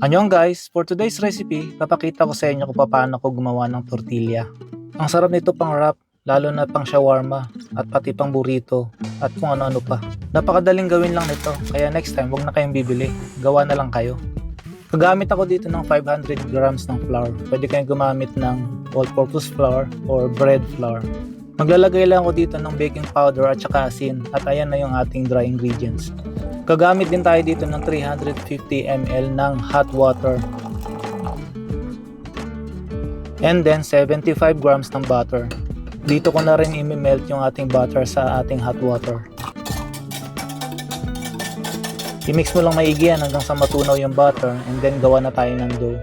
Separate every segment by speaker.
Speaker 1: Anyong guys, for today's recipe, papakita ko sa inyo kung paano ko gumawa ng tortilla. Ang sarap nito pang wrap, lalo na pang shawarma, at pati pang burrito, at kung ano-ano pa. Napakadaling gawin lang nito, kaya next time huwag na kayong bibili, gawa na lang kayo. Gagamit ako dito ng 500 grams ng flour. Pwede kayong gumamit ng all-purpose flour or bread flour. Maglalagay lang ako dito ng baking powder at saka asin, at ayan na yung ating dry ingredients. Gagamit din tayo dito ng 350 ml ng hot water. And then 75 grams ng butter. Dito ko na rin i-melt yung ating butter sa ating hot water. I-mix mo lang maigi yan hanggang sa matunaw yung butter, and then gawa na tayo ng dough.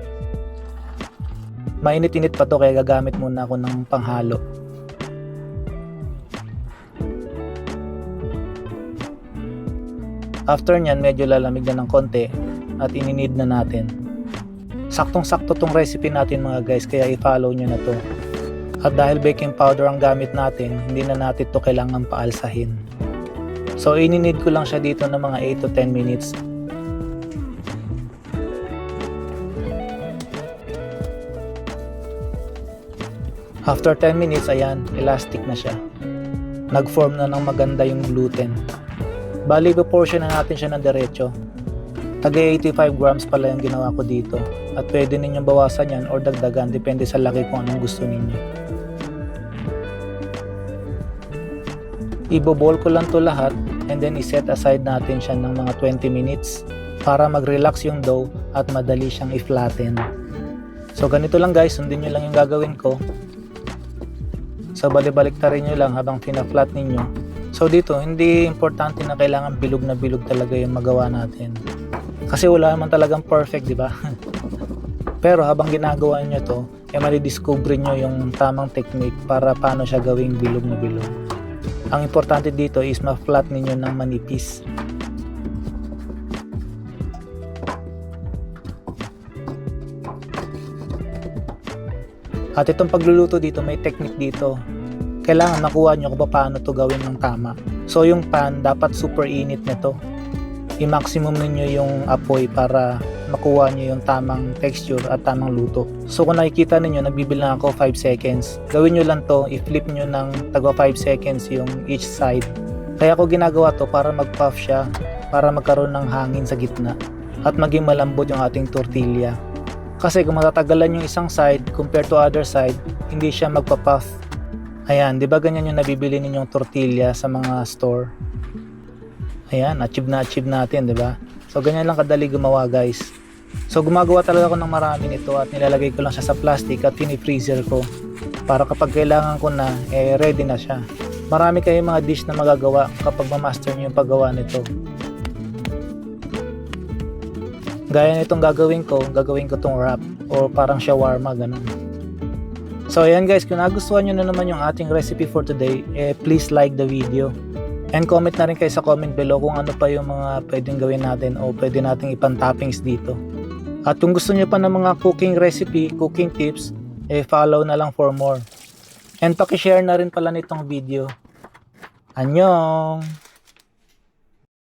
Speaker 1: Mainit-init pa to kaya gagamit muna ako ng panghalo. After nyan, medyo lalamig na ng konti at ininid na natin. Saktong-sakto tong recipe natin mga guys, kaya i-follow nyo na to. At dahil baking powder ang gamit natin, hindi na natin to kailangan paalsahin. So ininid ko lang siya dito ng mga 8 to 10 minutes. After 10 minutes, ayan, elastic na siya. Nag-form na ng maganda yung gluten. Bali, proportion na natin siya ng diretso. Taga 85 grams pala yung ginawa ko dito. At pwede ninyong bawasan yan or dagdagan, depende sa laki kung anong gusto ninyo. Ibo-bowl ko lang to lahat, and then iset aside natin siya ng mga 20 minutes para mag-relax yung dough at madali siyang i-flatten. So ganito lang guys, sundin nyo lang yung gagawin ko. So balik-baliktarin nyo lang habang fina-flat ninyo. So dito, hindi importante na kailangan bilog na bilog talaga yung magawa natin. Kasi wala naman talagang perfect, di ba? Pero habang ginagawa nyo to, madidiscover nyo yung tamang technique para paano siya gawing bilog na bilog. Ang importante dito is ma-flat ninyo ng manipis. At itong pagluluto dito, may technique dito. Kailangan makuha nyo kung paano to gawin ng tama. So yung pan, dapat super init nito. I-maximum ninyo yung apoy para makuha nyo yung tamang texture at tamang luto. So kung nakikita ninyo, nagbibilang ako 5 seconds. Gawin nyo lang to, i-flip nyo ng tagwa 5 seconds yung each side. Kaya ako ginagawa to para mag-puff siya, para magkaroon ng hangin sa gitna. At maging malambot yung ating tortilla. Kasi kung matatagalan yung isang side compared to other side, hindi siya magpa-puff. Ayan, di ba ganyan yung nabibili ninyong tortilla sa mga store? Ayan, achieve natin, di ba? So ganyan lang kadali gumawa guys. So gumagawa talaga ako ng marami nito at nilalagay ko lang siya sa plastic at fini-freezer ko para kapag kailangan ko na, ready na siya. Marami kayong mga dish na magagawa kapag ma-master nyo yung paggawa nito. Gaya nitong gagawin ko tong wrap o parang shawarma, ganun. So ayan guys, kung nagustuhan nyo na naman yung ating recipe for today, please like the video. And comment na rin kayo sa comment below kung ano pa yung mga pwedeng gawin natin o pwede nating ipan-toppings dito. At kung gusto nyo pa ng mga cooking recipe, cooking tips, follow na lang for more. And paki-share na rin pala nitong video. Annyeong!